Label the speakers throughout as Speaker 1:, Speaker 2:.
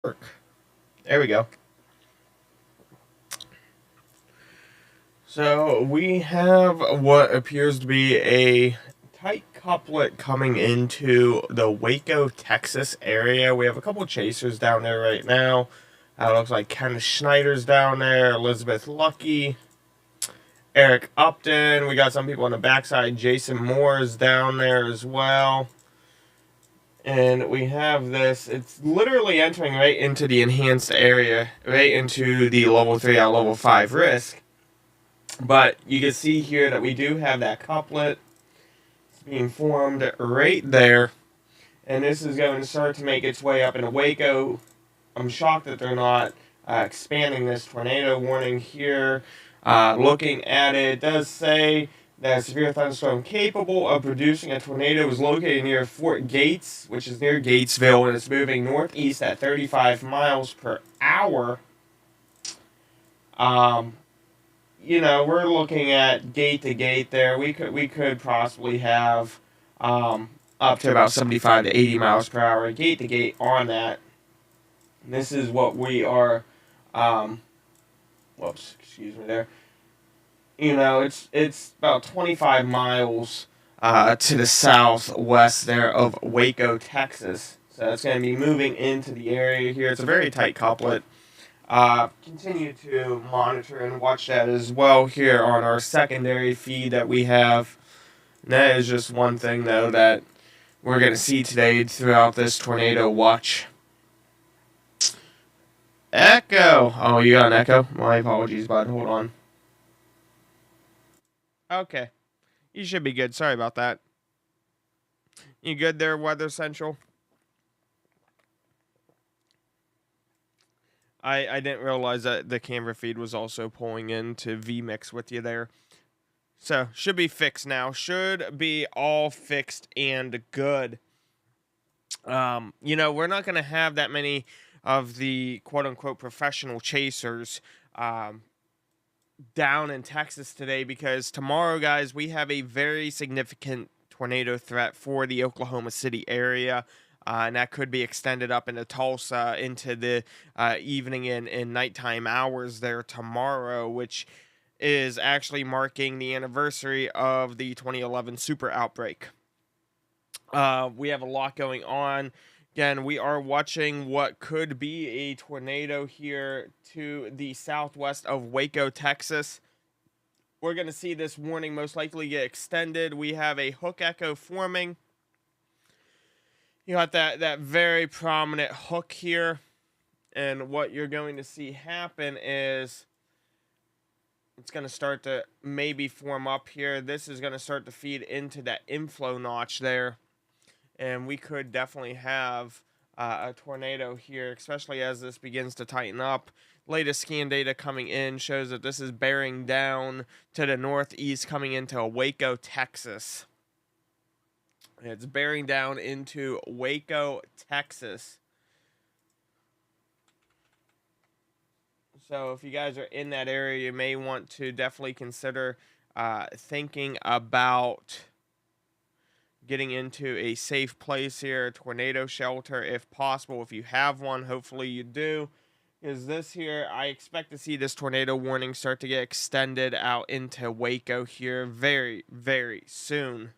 Speaker 1: There we go. So we have what appears to be a tight couplet coming into the Waco, Texas area. We have a couple chasers down there right now. Looks like Ken Schneider's down there, Elizabeth Lucky, Eric Upton. We got some people on the backside. Jason Moore's down there as well. And we have this, it's literally entering right into the enhanced area, right into the level 3 out level 5 risk. But you can see here that we do have that couplet being formed right there. And this is going to start to make its way up into Waco. I'm shocked that they're not expanding this tornado warning here. Looking at it, it does say that a severe thunderstorm capable of producing a tornado is located near Fort Gates, which is near Gatesville, and it's moving northeast at 35 miles per hour. We're looking at gate to gate there. We could possibly have up to about 75 to 80 miles per hour gate to gate on that. And this is what we are. Whoops, excuse me there. It's about 25 miles to the southwest there of Waco, Texas. So it's going to be moving into the area here. It's a very tight couplet. Continue to monitor and watch that as well here on our secondary feed that we have. And that is just one thing, though, that we're going to see today throughout this tornado watch. Echo. Oh, you got an echo? My apologies, bud. Hold on. Okay. You should be good. Sorry about that. You good there, Weather Central? I didn't realize that the camera feed was also pulling into vMix with you there. So, should be fixed now. Should be all fixed and good. We're not going to have that many of the quote-unquote professional chasers down in Texas today because tomorrow, guys, we have a very significant tornado threat for the Oklahoma City area. And that could be extended up into Tulsa into the evening and nighttime hours there tomorrow, which is actually marking the anniversary of the 2011 super outbreak. We have a lot going on. Again, we are watching what could be a tornado here to the southwest of Waco, Texas. We're going to see this warning most likely get extended. We have a hook echo forming. You got that very prominent hook here. And what you're going to see happen is it's going to start to maybe form up here. This is going to start to feed into that inflow notch there. And we could definitely have a tornado here, especially as this begins to tighten up. Latest scan data coming in shows that this is bearing down to the northeast coming into Waco, Texas. It's bearing down into Waco, Texas. So if you guys are in that area, you may want to definitely consider thinking about getting into a safe place here, a tornado shelter if possible. If you have one, hopefully you do. Because this here, I expect to see this tornado warning start to get extended out into Waco here very, very soon.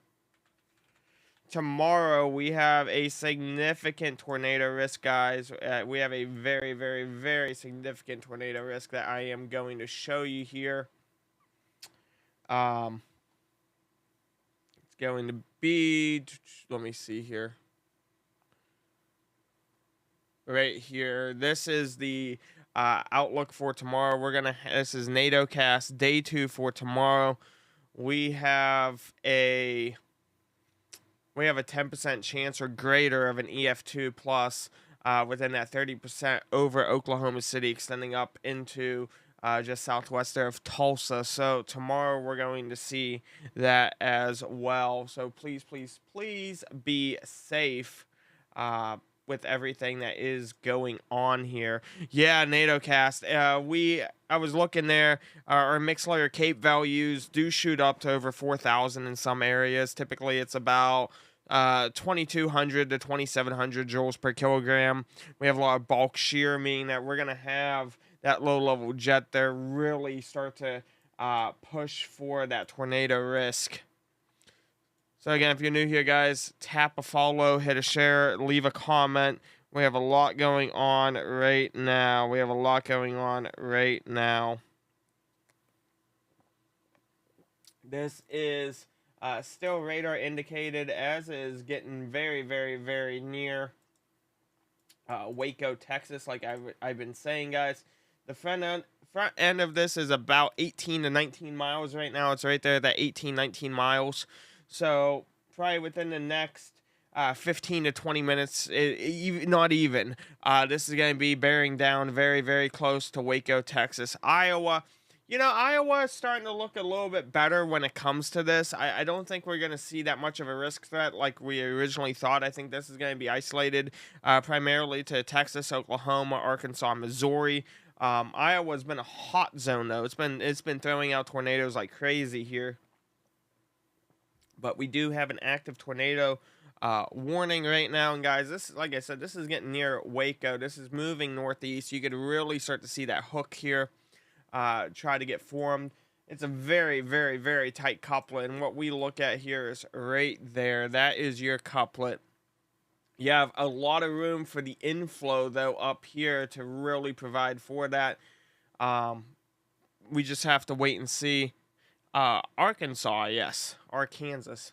Speaker 1: Tomorrow, we have a significant tornado risk, guys. We have a very, very, very significant tornado risk that I am going to show you here. It's going to be, let me see here. Right here. This is the outlook for tomorrow. This is NATOcast day 2 for tomorrow. We have a 10% chance or greater of an EF2 plus within that 30% over Oklahoma City, extending up into just southwest there of Tulsa. So tomorrow we're going to see that as well. So please, please, please be safe with everything that is going on here. Yeah, NATOcast. I was looking there. Our mixed layer CAPE values do shoot up to over 4,000 in some areas. Typically, it's about 2200 to 2700 joules per kilogram. We have a lot of bulk shear, meaning that we're going to have that low level jet there really start to push for that tornado risk. So again, if you're new here, guys, tap a follow, hit a share, leave a comment. We have a lot going on right now. This is still radar indicated, as is getting very, very, very near Waco, Texas, like I've been saying, guys. The front end of this is about 18 to 19 miles right now. It's right there, that 18, 19 miles. So probably within the next 15 to 20 minutes, not even, this is going to be bearing down very, very close to Waco, Texas. Iowa. Iowa is starting to look a little bit better when it comes to this. I don't think we're going to see that much of a risk threat like we originally thought. I think this is going to be isolated primarily to Texas, Oklahoma, Arkansas, Missouri. Iowa's been a hot zone, though. It's been throwing out tornadoes like crazy here. But we do have an active tornado warning right now. And guys, this, like I said, this is getting near Waco. This is moving northeast. You could really start to see that hook here. Try to get formed. It's a very, very, very tight couplet, and what we look at here is right there. That is your couplet. You have a lot of room for the inflow, though, up here to really provide for that. We just have to wait and see. Arkansas, yes. Arkansas.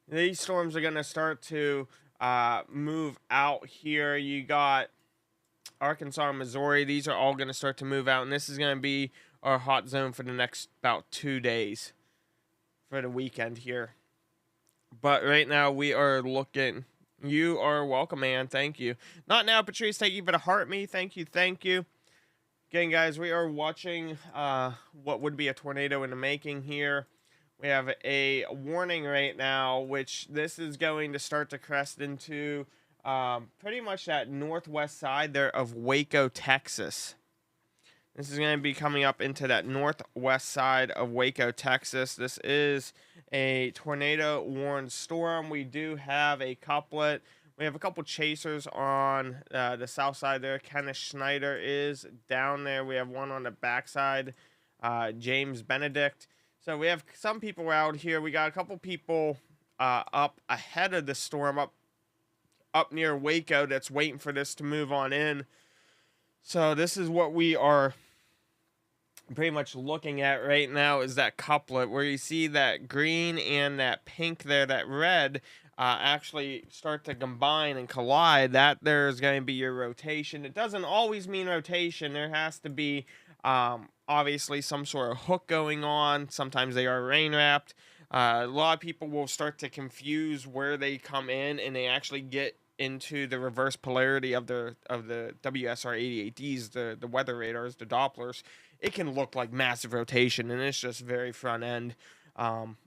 Speaker 1: These storms are going to start to move out here. You got Arkansas and Missouri. These are all going to start to move out, and this is going to be our hot zone for the next about 2 days for the weekend here. But right now we are looking. You are welcome, man. Thank you. Not now, Patrice. Thank you for the heart me. Thank you. Again, guys, we are watching what would be a tornado in the making here. We have a warning right now, which this is going to start to crest into pretty much that northwest side there of Waco, Texas. This is going to be coming up into that northwest side of Waco, Texas. This is a tornado warned storm. We do have a couplet. We have a couple chasers on the south side there. Kenneth Schneider is down there. We have one on the backside, James Benedict. So we have some people out here. We got a couple people up ahead of the storm, up near Waco, that's waiting for this to move on in. So this is what we are pretty much looking at right now, is that couplet where you see that green and that pink there, that red actually start to combine and collide. That there's going to be your rotation. It doesn't always mean rotation. There has to be obviously some sort of hook going on. Sometimes they are rain wrapped. A lot of people will start to confuse where they come in, and they actually get into the reverse polarity of the WSR-88Ds, the weather radars, the Dopplers. It can look like massive rotation, and it's just very front end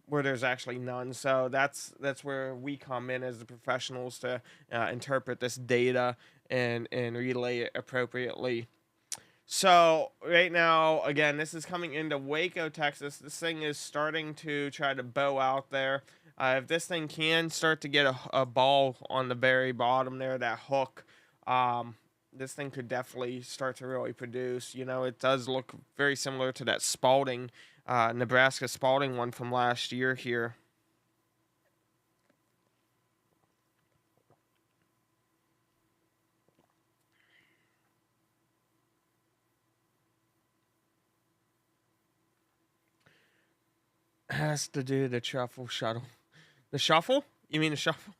Speaker 1: where there's actually none. So that's where we come in as the professionals to interpret this data and relay it appropriately. So right now, again, this is coming into Waco, Texas. This thing is starting to try to bow out there. If this thing can start to get a ball on the very bottom there, that hook, this thing could definitely start to really produce. It does look very similar to that Spalding, Nebraska Spalding one from last year here. Has to do the truffle shuttle. The shuffle? You mean the shuffle?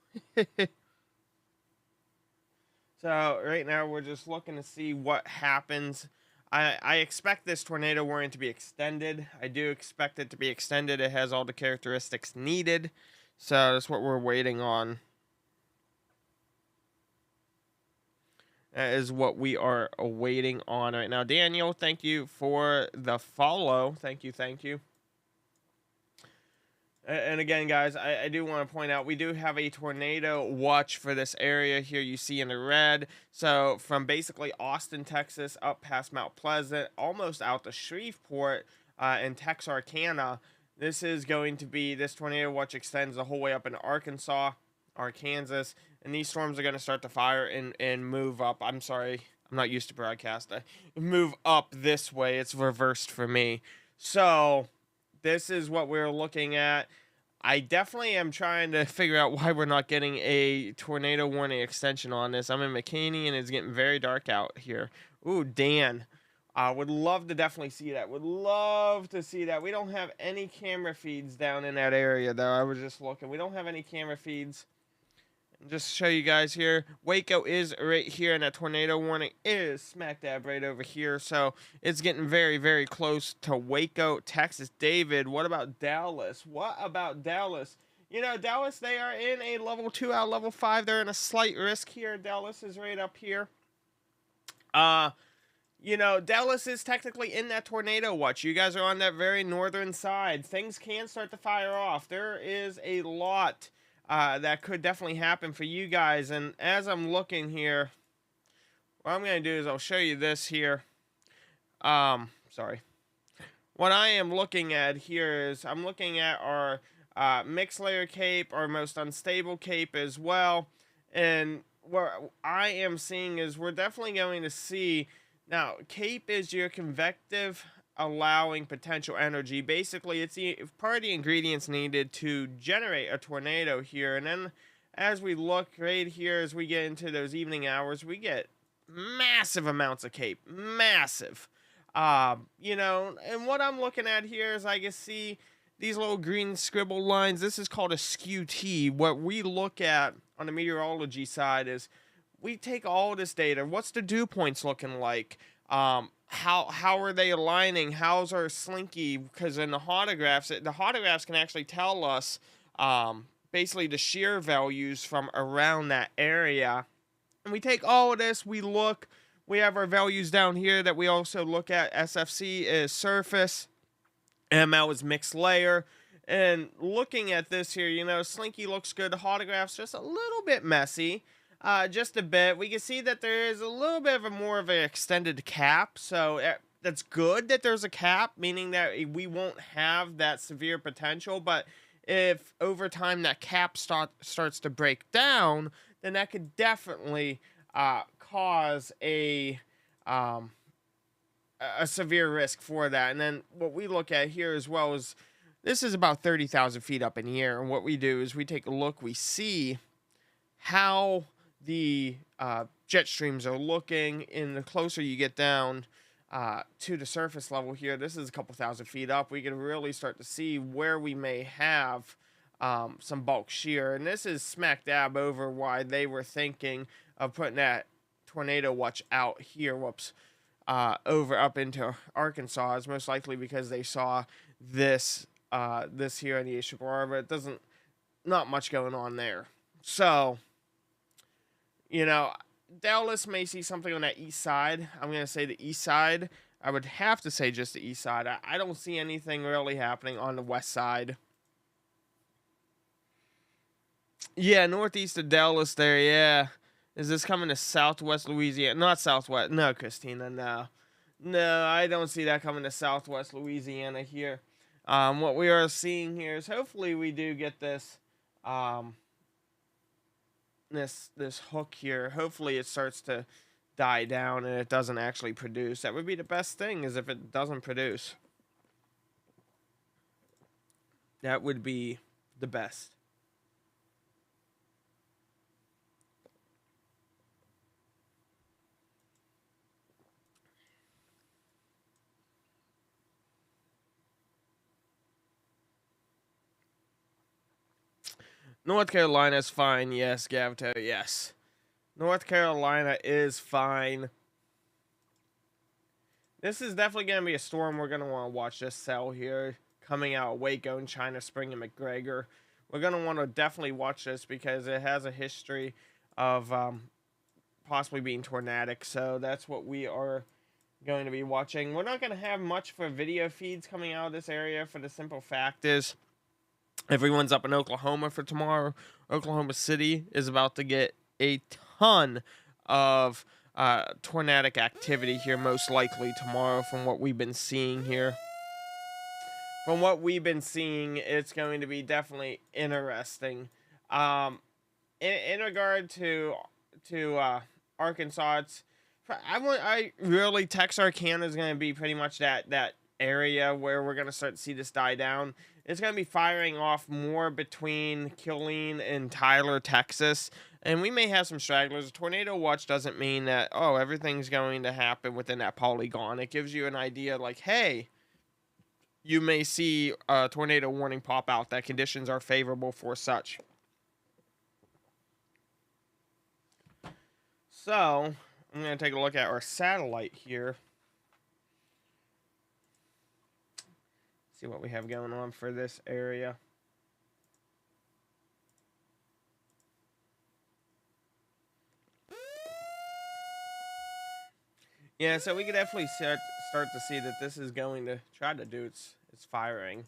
Speaker 1: So right now we're just looking to see what happens. I expect this tornado warning to be extended. I do expect it to be extended. It has all the characteristics needed. So that's what we're waiting on. That is what we are waiting on right now. Daniel, thank you for the follow. Thank you. And again, guys, I do want to point out, we do have a tornado watch for this area here you see in the red. So from basically Austin, Texas, up past Mount Pleasant, almost out to Shreveport and Texarkana, This is going to be, this tornado watch extends the whole way up into Arkansas, Arkansas, and these storms are going to start to fire and move up. I'm sorry, I'm not used to broadcast. Move up this way. It's reversed for me. So this is what we're looking at. I definitely am trying to figure out why we're not getting a tornado warning extension on this. I'm in McKinney and it's getting very dark out here. Ooh, Dan. I would love to definitely see that. Would love to see that. We don't have any camera feeds down in that area, though. I was just looking. We don't have any camera feeds. Just show you guys here. Waco is right here, and that tornado warning is smack dab right over here. So it's getting very, very close to Waco, Texas. David, what about Dallas? What about Dallas? You know, Dallas, they are in a level 2 out of level 5. They're in a slight risk here. Dallas is right up here. You know, Dallas is technically in that tornado watch. You guys are on that very northern side. Things can start to fire off. There is a lot that could definitely happen for you guys. And as I'm looking here, what I'm going to do is I'll show you this here. Sorry. What I am looking at here is I'm looking at our mixed layer cape, our most unstable cape as well. And what I am seeing is we're definitely going to see... Now, cape is your convective allowing potential energy. Basically, it's part of the ingredients needed to generate a tornado here. And then as we look right here, as we get into those evening hours, we get massive amounts of cape. Massive. You know, and what I'm looking at here is I can see these little green scribble lines. This is called a skew T. What we look at on the meteorology side is we take all this data. What's the dew points looking like? How are they aligning? How's our slinky? Because in the hotographs can actually tell us basically the shear values from around that area. And we take all of this, we look, we have our values down here that we also look at. SFC is surface, ML is mixed layer. And looking at this here, you know, slinky looks good. The hotograph's just a little bit messy. Just a bit. We can see that there is a little bit of a more of an extended cap, so that's good that there's a cap, meaning that we won't have that severe potential. But if over time that cap starts to break down, then that could definitely cause a severe risk for that. And then what we look at here as well is this is about 30,000 feet up in the air, and what we do is we take a look, we see how the jet streams are looking, and the closer you get down to the surface level here, this is a couple thousand feet up, we can really start to see where we may have some bulk shear. And this is smack dab over why they were thinking of putting that tornado watch out here, over up into Arkansas, is most likely because they saw this here in the Ishikara, but it doesn't, not much going on there. So, you know, Dallas may see something on that east side. I'm going to say the east side. I would have to say just the east side. I don't see anything really happening on the west side. Yeah, northeast of Dallas there, yeah. Is this coming to southwest Louisiana? Not southwest. No, Christina, no. No, I don't see that coming to southwest Louisiana here. What we are seeing here is hopefully we do get this... this hook here, hopefully it starts to die down and it doesn't actually produce. That would be the best thing, is if it doesn't produce. That would be the best. North Carolina is fine. Yes, Gavito, yes. North Carolina is fine. This is definitely going to be a storm we're going to want to watch this cell here. Coming out of Waco and China Spring and McGregor. We're going to want to definitely watch this because it has a history of possibly being tornadic. So that's what we are going to be watching. We're not going to have much for video feeds coming out of this area, for the simple fact is everyone's up in Oklahoma for tomorrow. Oklahoma City is about to get a ton of tornadic activity here, most likely tomorrow, from what we've been seeing here. from what we've been seeing, it's going to be definitely interesting. Um, in regard to Arkansas, it's I really Texarkana is going to be pretty much that area where we're going to start to see this die down. It's going to be firing off more between Killeen and Tyler, Texas. And we may have some stragglers. A tornado watch doesn't mean that, oh, everything's going to happen within that polygon. It gives you an idea like, hey, you may see a tornado warning pop out, that conditions are favorable for such. So, I'm going to take a look at our satellite here. See what we have going on for this area. Yeah, so we could definitely start to see that this is going to try to do its firing.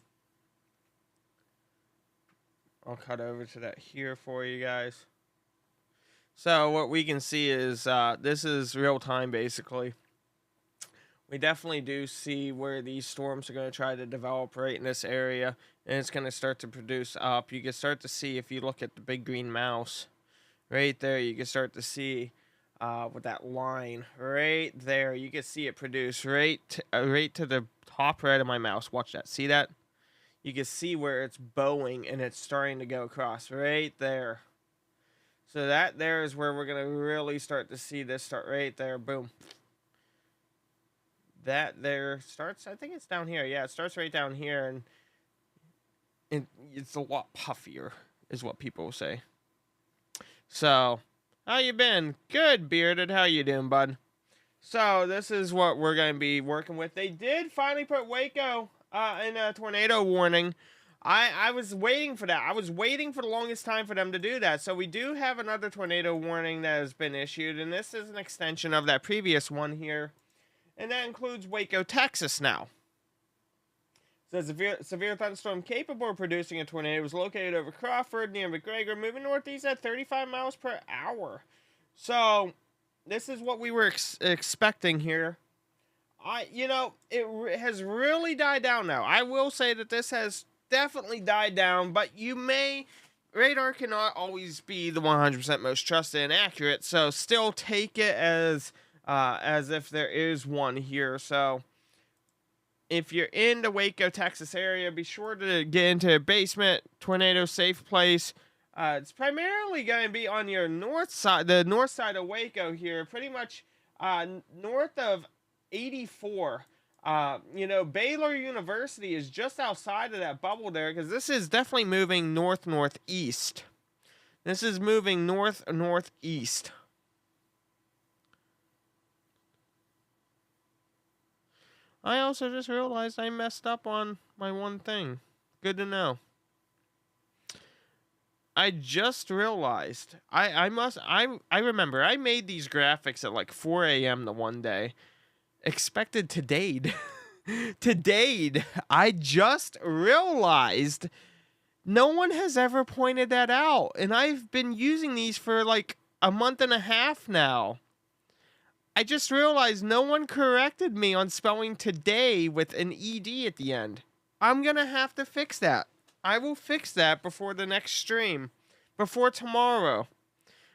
Speaker 1: I'll cut over to that here for you guys. So what we can see is this is real time basically. We definitely do see where these storms are going to try to develop right in this area, and it's going to start to produce up. You can start to see, if you look at the big green mouse right there, you can start to see with that line right there, you can see it produce right to the top right of my mouse. Watch that. See that? You can see where it's bowing and it's starting to go across right there. So that there is where we're going to really start to see this start right there. Boom. That there starts, I think it's down here. Yeah, it starts right down here, and it's a lot puffier, is what people will say. So, how you been? Good, Bearded. How you doing, bud? So, this is what we're going to be working with. They did finally put Waco in a tornado warning. I was waiting for that. I was waiting for the longest time for them to do that. So, we do have another tornado warning that has been issued, and this is an extension of that previous one here. And that includes Waco, Texas now. It says severe thunderstorm capable of producing a tornado was located over Crawford near McGregor, moving northeast at 35 miles per hour. So, this is what we were expecting here. It has really died down now. I will say that this has definitely died down, but radar cannot always be the 100% most trusted and accurate, so still take it as if there is one here. So if you're in the Waco, Texas area, be sure to get into a basement, tornado safe place. It's primarily going to be on your north side, the north side of Waco here, pretty much north of 84. Baylor University is just outside of that bubble there, because this is definitely moving northeast. This is moving northeast. I also just realized I messed up on my one thing. Good to know. I just realized I remember I made these graphics at like 4 a.m. the one day. Expected to date. To date. I just realized no one has ever pointed that out. And I've been using these for like a month and a half now. I just realized no one corrected me on spelling today with an ED at the end. I'm going to have to fix that. I will fix that before the next stream. Before tomorrow.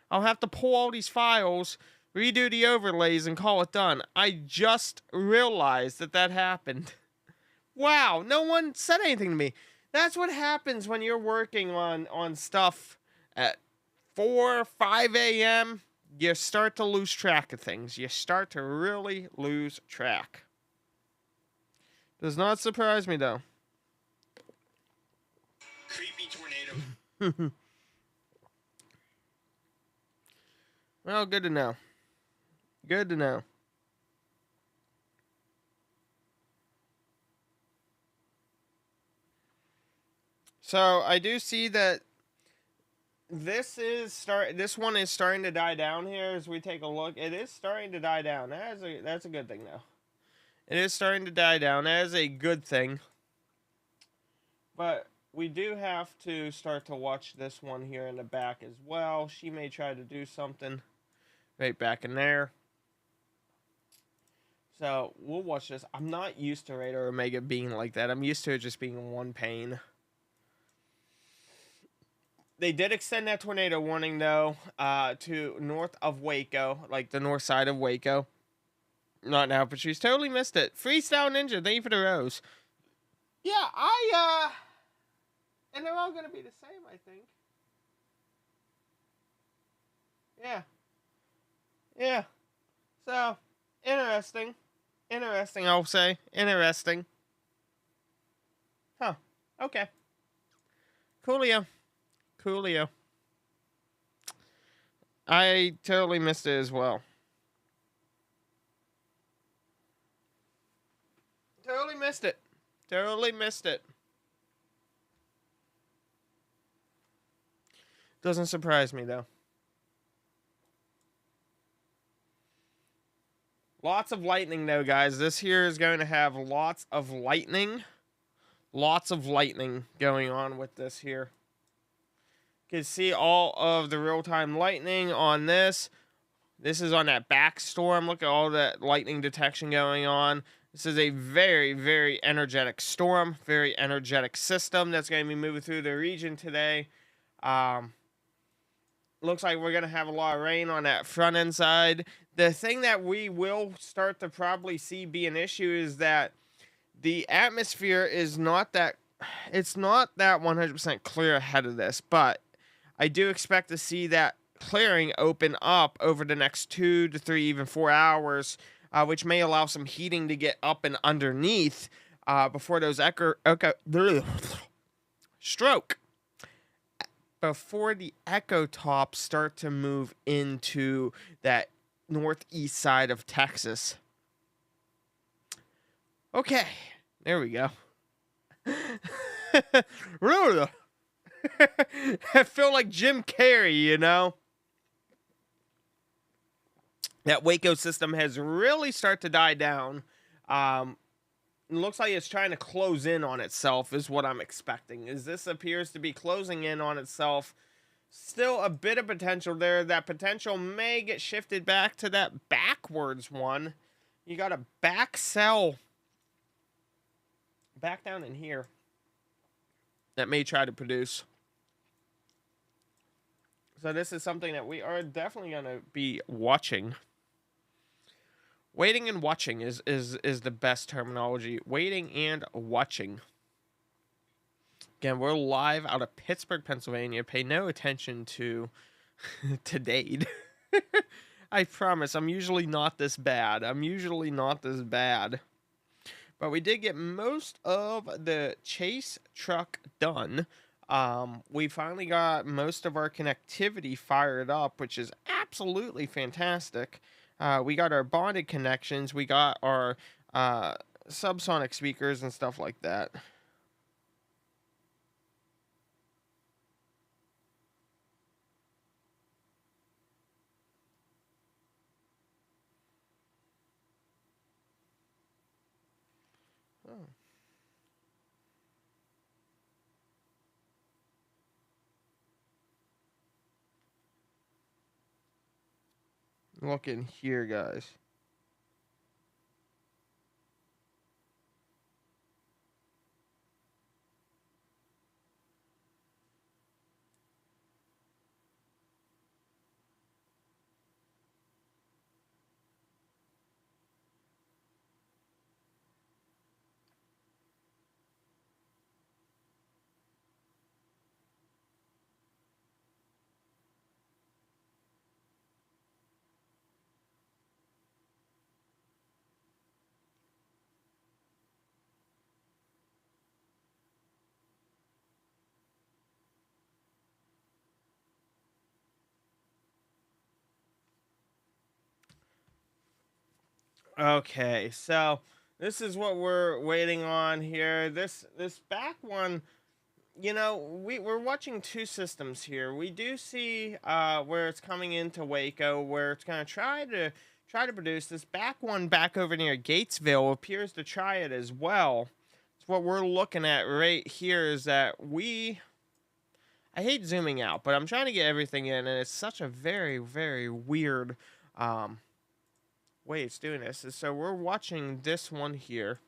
Speaker 1: I'll have to pull all these files, redo the overlays, and call it done. I just realized that happened. Wow, no one said anything to me. That's what happens when you're working on stuff at 4 or 5 a.m., you start to lose track of things. You start to really lose track. Does not surprise me, though.
Speaker 2: Creepy tornado.
Speaker 1: Well, good to know. Good to know. So, I do see that this one is starting to die down here as we take a look. It is starting to die down. That's a good thing, though. It is starting to die down. That is a good thing. But we do have to start to watch this one here in the back as well. She may try to do something right back in there. So we'll watch this. I'm not used to Radar Omega being like that. I'm used to it just being one pane. They did extend that tornado warning though, to north of Waco, like the north side of Waco. Not now, Patrice. Totally missed it. Freestyle Ninja, thank you for the rose. Yeah, and they're all gonna be the same, I think. Yeah. Yeah. So, interesting. Interesting, I'll say. Interesting. Huh. Okay. Coolio. Coolio. I totally missed it as well. Totally missed it. Totally missed it. Doesn't surprise me, though. Lots of lightning, though, guys. This here is going to have lots of lightning. Lots of lightning going on with this here. You can see all of the real-time lightning on this. This is on that back storm. Look at all that lightning detection going on. This is a very, very energetic storm. Very energetic system that's going to be moving through the region today. Looks like we're going to have a lot of rain on that front end side. The thing that we will start to probably see be an issue is that the atmosphere is not that, it's not that 100% clear ahead of this, but I do expect to see that clearing open up over the next 2 to 3, even 4 hours, which may allow some heating to get up and underneath before those stroke. Before the echo tops start to move into that northeast side of Texas. Okay, there we go. I feel like Jim Carrey, you know? That Waco system has really started to die down. It looks like it's trying to close in on itself is what I'm expecting. As this appears to be closing in on itself. Still a bit of potential there. That potential may get shifted back to that backwards one. You got a back cell back down in here that may try to produce. So this is something that we are definitely going to be watching. Waiting and watching is the best terminology. Waiting and watching. Again, we're live out of Pittsburgh, Pennsylvania. Pay no attention to Dade. I promise, I'm usually not this bad. But we did get most of the chase truck done. We finally got most of our connectivity fired up, which is absolutely fantastic. We got our bonded connections. We got our subsonic speakers and stuff like that. Oh. Look in here, guys. Okay, so this is what we're waiting on here. This back one, you know, we're watching two systems here. We do see where it's coming into Waco, where it's gonna try to produce. This back one back over near Gatesville appears to try it as well. So what we're looking at right here is that I hate zooming out, but I'm trying to get everything in, and it's such a very, very weird way it's doing this is so we're watching this one here,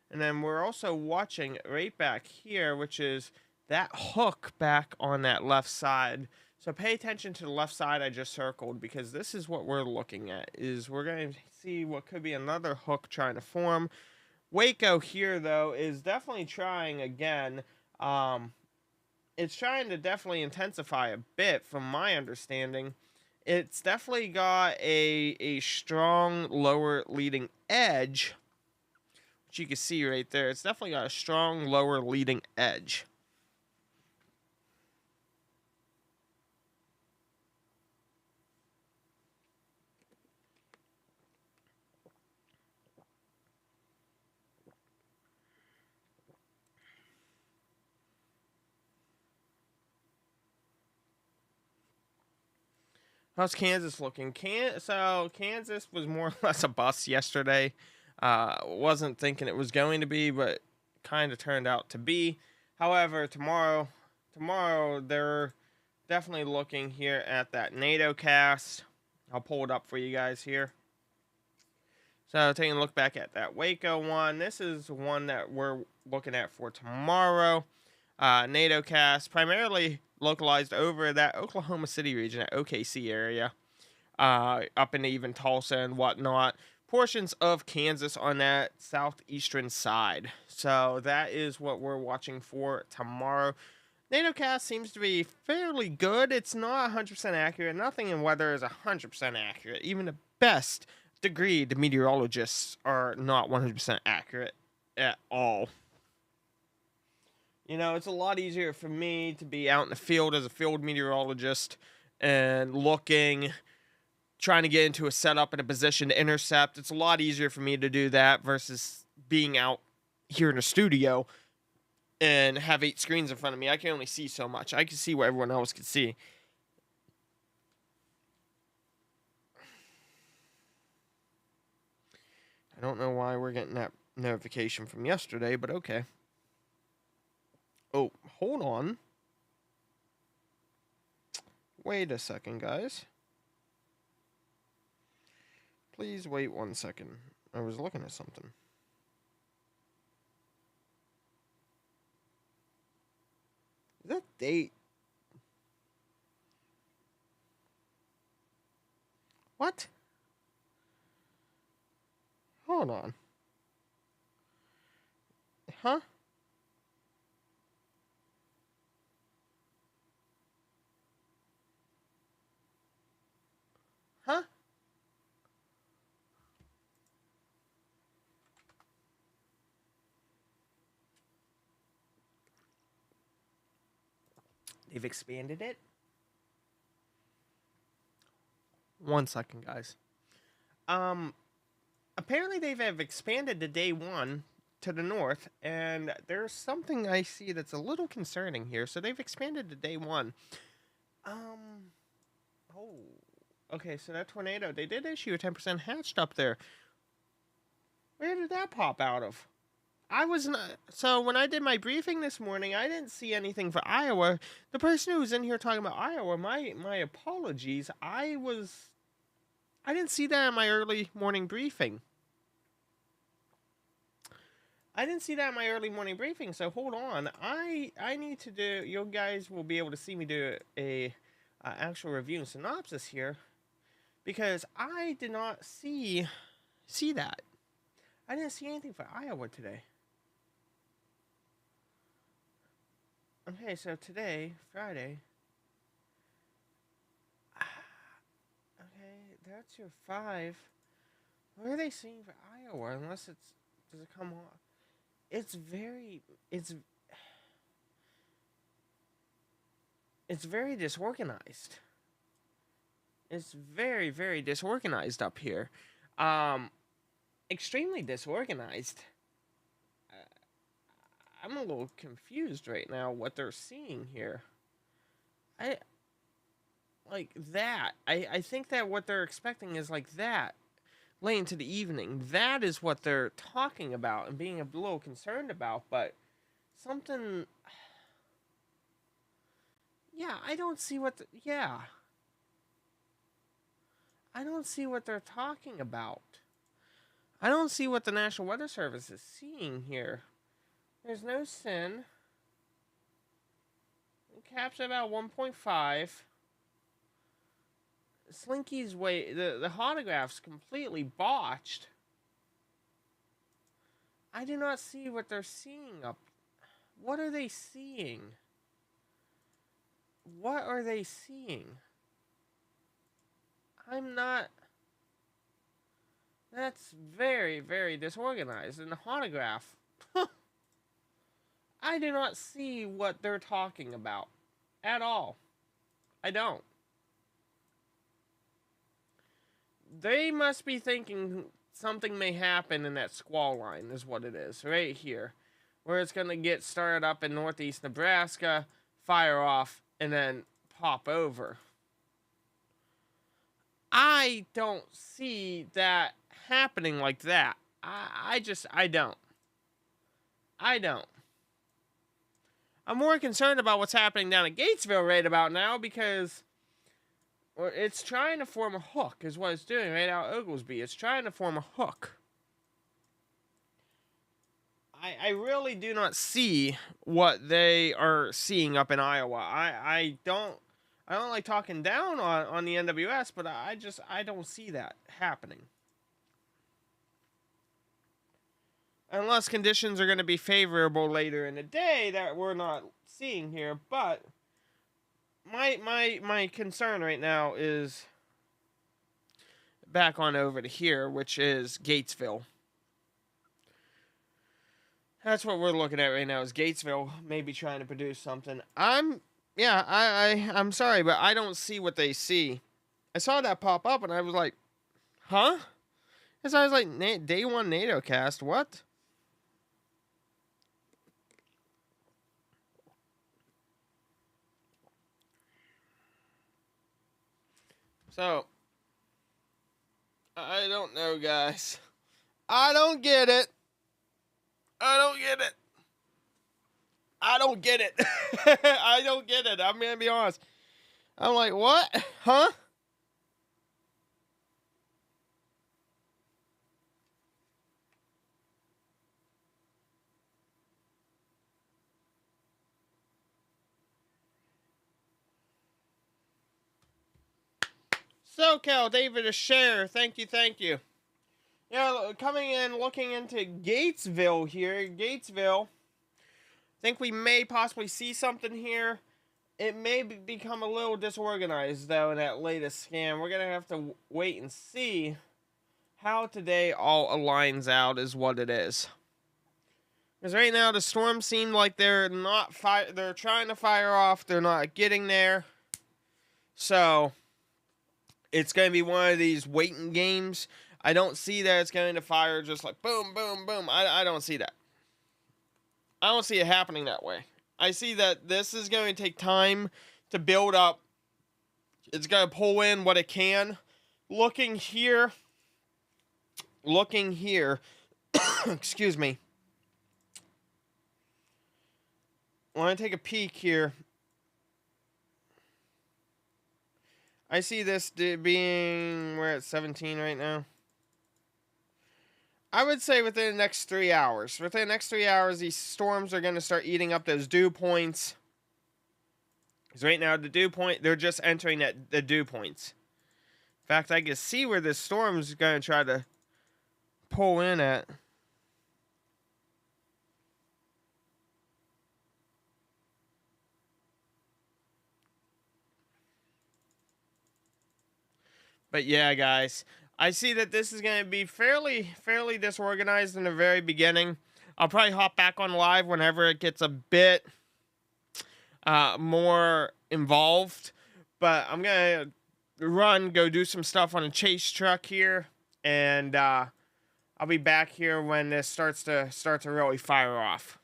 Speaker 1: and then we're also watching right back here, which is that hook back on that left side. So pay attention to the left side I just circled, because this is what we're looking at. Is we're going to see what could be another hook trying to form. Waco here, though, is definitely trying again. It's trying to definitely intensify a bit, from my understanding. It's definitely got a strong lower leading edge, which you can see right there. It's definitely got a strong lower leading edge. How's Kansas looking? So Kansas was more or less a bust yesterday. Wasn't thinking it was going to be, but kind of turned out to be. However, tomorrow they're definitely looking here at that NATO cast. I'll pull it up for you guys here. So taking a look back at that Waco one, this is one that we're looking at for tomorrow. NATO cast, primarily localized over that Oklahoma City region, that OKC area, up into even Tulsa and whatnot. Portions of Kansas on that southeastern side. So that is what we're watching for tomorrow. NATO cast seems to be fairly good. It's not 100% accurate. Nothing in weather is 100% accurate. Even the best degreed meteorologists are not 100% accurate at all. You know, it's a lot easier for me to be out in the field as a field meteorologist and trying to get into a setup and a position to intercept. It's a lot easier for me to do that versus being out here in a studio and have 8 screens in front of me. I can only see so much. I can see what everyone else can see. I don't know why we're getting that notification from yesterday, but okay. Oh, hold on. Wait a second, guys. Please wait 1 second. I was looking at something. Is that date? What? Hold on. Huh? Huh? They've expanded it? 1 second, guys. Apparently they've expanded the day 1 to the north, and there's something I see that's a little concerning here. So they've expanded to day 1. Oh, okay. So that tornado, they did issue a 10% hatched up there. Where did that pop out of? I was not. So when I did my briefing this morning, I didn't see anything for Iowa. The person who was in here talking about Iowa, my apologies. I didn't see that in my early morning briefing. So hold on. I need to do. You guys will be able to see me do a actual review and synopsis here, because I did not see that. I didn't see anything for Iowa today. Okay, so today, Friday. Okay, that's your 5. What are they saying for Iowa? Unless does it come on? It's very disorganized. It's very, very disorganized up here. Extremely disorganized. I'm a little confused right now what they're seeing here. I think that what they're expecting is like that, late into the evening. That is what they're talking about and being a little concerned about, but something... Yeah, I don't see what... Yeah. I don't see what they're talking about. I don't see what the National Weather Service is seeing here. There's no sin. It caps at about 1.5. Slinky's way, the autograph's completely botched. I do not see what they're seeing up. What are they seeing? What are they seeing? I'm not. That's very, very disorganized. And the autograph. I do not see what they're talking about. At all. I don't. They must be thinking something may happen in that squall line, is what it is, right here. Where it's going to get started up in northeast Nebraska, fire off, and then pop over. I don't see that happening like that. I don't. I don't. I'm more concerned about what's happening down in Gatesville right about now because it's trying to form a hook, is what it's doing right out Oglesby. It's trying to form a hook. I really do not see what they are seeing up in Iowa. I don't like talking down on the NWS, but I don't see that happening. Unless conditions are going to be favorable later in the day that we're not seeing here, but my concern right now is back on over to here, which is Gatesville. That's what we're looking at right now is Gatesville maybe trying to produce something. I'm sorry, but I don't see what they see. I saw that pop up and I was like, huh? Because I was like, day one NATO cast, what? So, I don't know, guys. I don't get it. I don't get it. I don't get it. I don't get it. I'm going to be honest. I'm like, what? Huh? SoCal, David, a share. Thank you, thank you. Yeah, coming in, looking into Gatesville here. Gatesville. Think we may possibly see something here. It may become a little disorganized, though, in that latest scan. We're going to have to wait and see how today all aligns out is what it is. Because right now, the storms seem like they're not they're trying to fire off. They're not getting there. So, it's going to be one of these waiting games. I don't see that it's going to fire just like boom, boom, boom. I don't see that. I don't see it happening that way. I see that this is going to take time to build up. It's going to pull in what it can. Looking here. Excuse me. When I take a peek here, I see this being, we're at 17 right now. I would say within the next 3 hours. Within the next 3 hours, these storms are going to start eating up those dew points. Because right now, the dew point, they're just entering the dew points. In fact, I can see where this storm is going to try to pull in at. But yeah, guys, I see that this is going to be fairly disorganized in the very beginning. I'll probably hop back on live whenever it gets a bit more involved. But I'm going to go do some stuff on a chase truck here. And I'll be back here when this starts to really fire off.